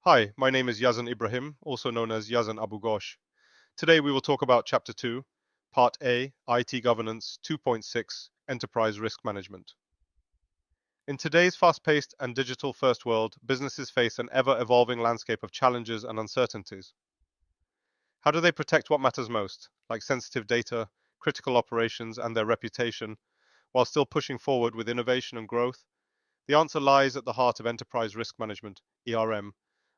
Hi, my name is Yazan Ibrahim, also known as Yazan Abu Ghosh. Today we will talk about Chapter 2, Part A, IT Governance 2.6, Enterprise Risk Management. In today's fast-paced and digital-first world, businesses face an ever-evolving landscape of challenges and uncertainties. How do they protect what matters most, like sensitive data, critical operations, and their reputation, while still pushing forward with innovation and growth? The answer lies at the heart of enterprise risk management, ERM,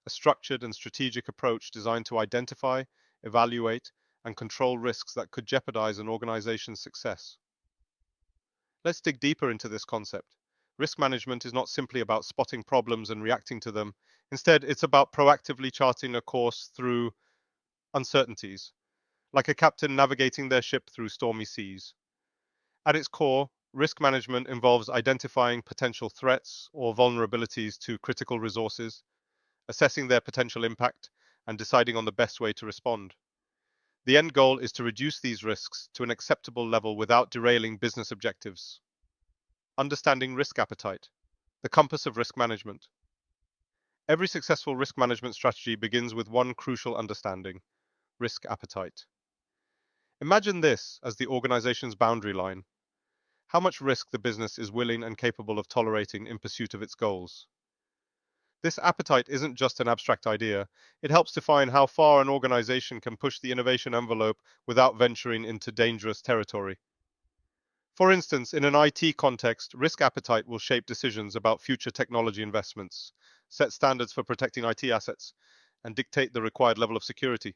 a structured and strategic approach designed to identify, evaluate, and control risks that could jeopardize an organization's success. Let's dig deeper into this concept. Risk management is not simply about spotting problems and reacting to them. Instead, it's about proactively charting a course through uncertainties, like a captain navigating their ship through stormy seas. At its core, risk management involves identifying potential threats or vulnerabilities to critical resources, assessing their potential impact, and deciding on the best way to respond. The end goal is to reduce these risks to an acceptable level without derailing business objectives. Understanding risk appetite, the compass of risk management. Every successful risk management strategy begins with one crucial understanding: risk appetite. Imagine this as the organization's boundary line. How much risk the business is willing and capable of tolerating in pursuit of its goals. This appetite isn't just an abstract idea, it helps define how far an organization can push the innovation envelope without venturing into dangerous territory. For instance, in an IT context, risk appetite will shape decisions about future technology investments, set standards for protecting IT assets, and dictate the required level of security.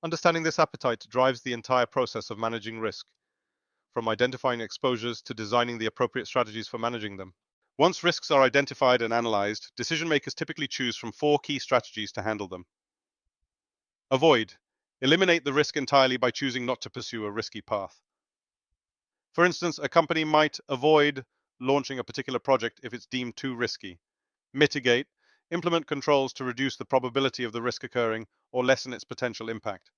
Understanding this appetite drives the entire process of managing risk, from identifying exposures to designing the appropriate strategies for managing them. Once risks are identified and analyzed, decision makers typically choose from four key strategies to handle them. Avoid. Eliminate the risk entirely by choosing not to pursue a risky path. For instance, a company might avoid launching a particular project if it's deemed too risky. Mitigate. Implement controls to reduce the probability of the risk occurring or lessen its potential impact.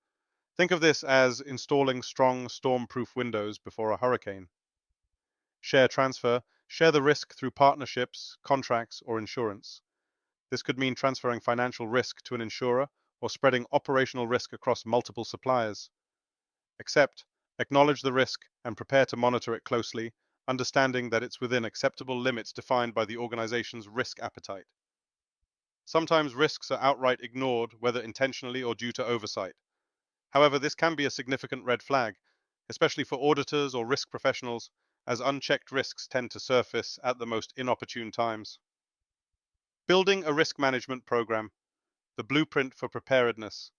Think of this as installing strong storm-proof windows before a hurricane. Share transfer. Share the risk through partnerships, contracts, or insurance. This could mean transferring financial risk to an insurer or spreading operational risk across multiple suppliers. Accept. Acknowledge the risk and prepare to monitor it closely, understanding that it's within acceptable limits defined by the organization's risk appetite. Sometimes risks are outright ignored, whether intentionally or due to oversight. However, this can be a significant red flag, especially for auditors or risk professionals, as unchecked risks tend to surface at the most inopportune times. Building a risk management program, the blueprint for preparedness.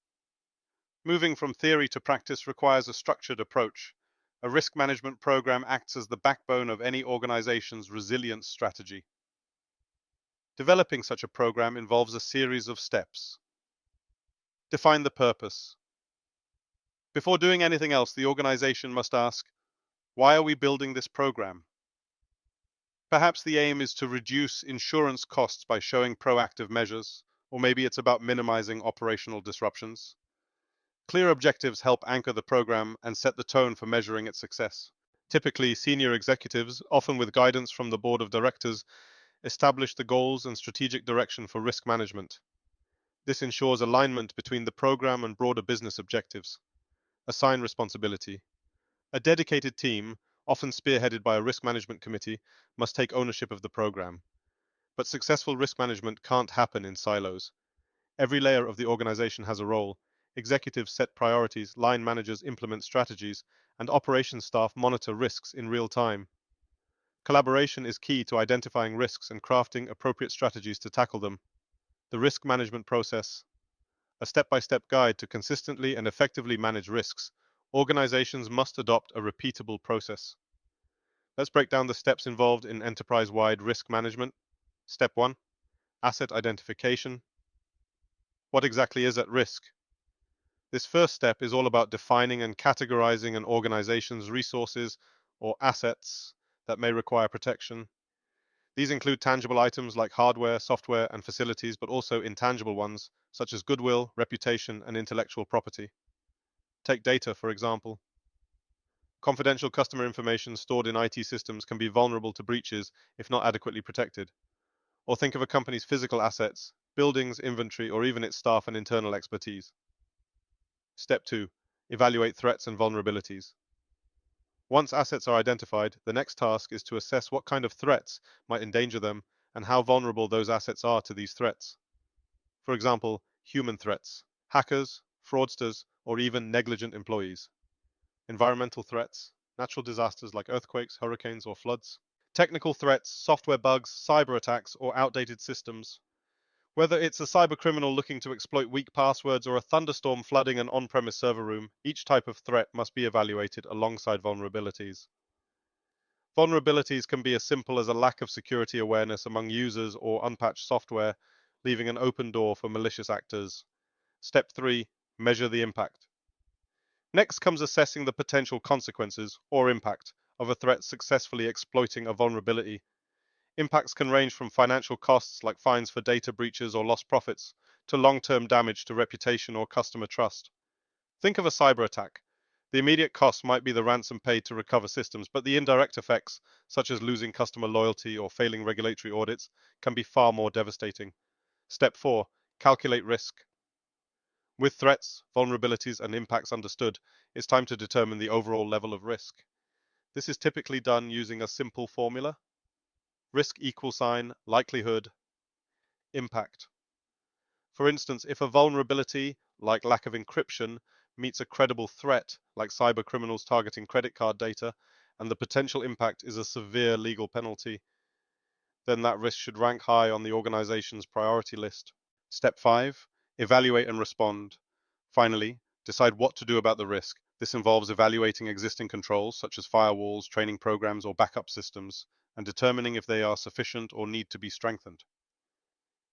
Moving from theory to practice requires a structured approach. A risk management program acts as the backbone of any organization's resilience strategy. Developing such a program involves a series of steps. Define the purpose. Before doing anything else, the organization must ask, why are we building this program? Perhaps the aim is to reduce insurance costs by showing proactive measures, or maybe it's about minimizing operational disruptions. Clear objectives help anchor the program and set the tone for measuring its success. Typically, senior executives, often with guidance from the board of directors, establish the goals and strategic direction for risk management. This ensures alignment between the program and broader business objectives. Assign responsibility. A dedicated team, often spearheaded by a risk management committee, must take ownership of the program. But successful risk management can't happen in silos. Every layer of the organization has a role. Executives set priorities, line managers implement strategies, and operations staff monitor risks in real time. Collaboration is key to identifying risks and crafting appropriate strategies to tackle them. The risk management process, a step-by-step guide to consistently and effectively manage risks. Organizations must adopt a repeatable process. Let's break down the steps involved in enterprise-wide risk management. Step 1. Asset identification. What exactly is at risk? This first step is all about defining and categorizing an organization's resources or assets that may require protection. These include tangible items like hardware, software, and facilities, but also intangible ones, such as goodwill, reputation, and intellectual property. Take data, for example. Confidential customer information stored in IT systems can be vulnerable to breaches if not adequately protected. Or think of a company's physical assets. buildings, inventory, or even its staff and internal expertise. Step 2. Evaluate threats and vulnerabilities. Once assets are identified, the next task is to assess what kind of threats might endanger them and how vulnerable those assets are to these threats. For example, human threats, hackers, fraudsters, or even negligent employees. Environmental threats, natural disasters like earthquakes, hurricanes, or floods. Technical threats, software bugs, cyber attacks, or outdated systems. Whether it's a cybercriminal looking to exploit weak passwords or a thunderstorm flooding an on-premise server room, each type of threat must be evaluated alongside vulnerabilities. Vulnerabilities can be as simple as a lack of security awareness among users or unpatched software, leaving an open door for malicious actors. Step 3. Measure the impact. Next comes assessing the potential consequences or impact of a threat successfully exploiting a vulnerability. Impacts can range from financial costs like fines for data breaches or lost profits to long-term damage to reputation or customer trust. Think of a cyber attack. The immediate cost might be the ransom paid to recover systems, but the indirect effects, such as losing customer loyalty or failing regulatory audits, can be far more devastating. Step 4. Calculate risk. With threats, vulnerabilities, and impacts understood, it's time to determine the overall level of risk. This is typically done using a simple formula: risk equal sign, likelihood, impact. For instance, if a vulnerability, like lack of encryption, meets a credible threat, like cyber criminals targeting credit card data, and the potential impact is a severe legal penalty, then that risk should rank high on the organization's priority list. Step 5. Evaluate and respond. Finally, decide what to do about the risk. This involves evaluating existing controls, such as firewalls, training programs, or backup systems, and determining if they are sufficient or need to be strengthened.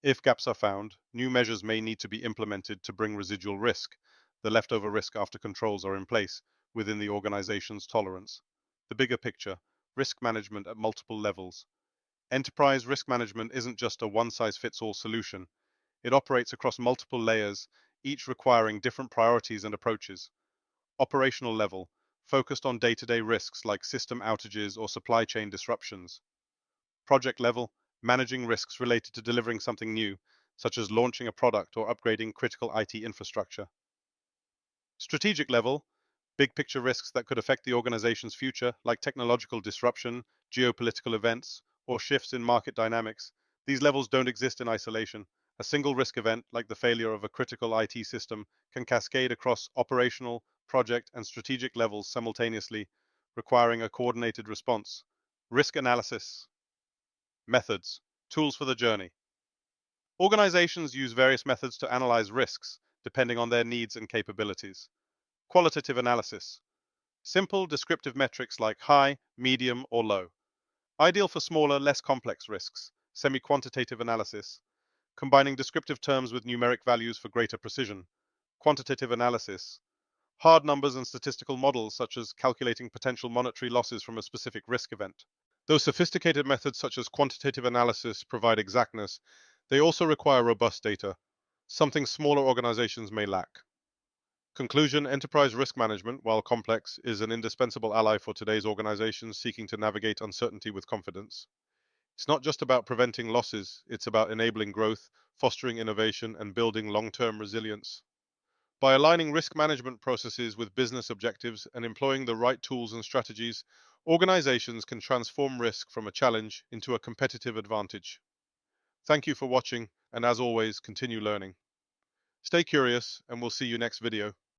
If gaps are found, new measures may need to be implemented to bring residual risk, the leftover risk after controls are in place, within the organization's tolerance. The bigger picture: risk management at multiple levels. Enterprise risk management isn't just a one-size-fits-all solution. It operates across multiple layers, each requiring different priorities and approaches. Operational level, focused on day-to-day risks like system outages or supply chain disruptions. Project level, managing risks related to delivering something new, such as launching a product or upgrading critical IT infrastructure. Strategic level, big picture risks that could affect the organization's future, like technological disruption, geopolitical events, or shifts in market dynamics. These levels don't exist in isolation. A single risk event, like the failure of a critical IT system, can cascade across operational, project, and strategic levels simultaneously, requiring a coordinated response. Risk analysis. Methods. Tools for the journey. Organizations use various methods to analyze risks, depending on their needs and capabilities. Qualitative analysis. Simple, descriptive metrics like high, medium, or low. Ideal for smaller, less complex risks. Semi-quantitative analysis. Combining descriptive terms with numeric values for greater precision. Quantitative analysis. Hard numbers and statistical models, such as calculating potential monetary losses from a specific risk event. Though sophisticated methods such as quantitative analysis provide exactness, they also require robust data, something smaller organizations may lack. Conclusion: enterprise risk management, while complex, is an indispensable ally for today's organizations seeking to navigate uncertainty with confidence. It's not just about preventing losses, it's about enabling growth, fostering innovation, and building long-term resilience. By aligning risk management processes with business objectives and employing the right tools and strategies, organizations can transform risk from a challenge into a competitive advantage. Thank you for watching, and as always, continue learning. Stay curious, and we'll see you next video.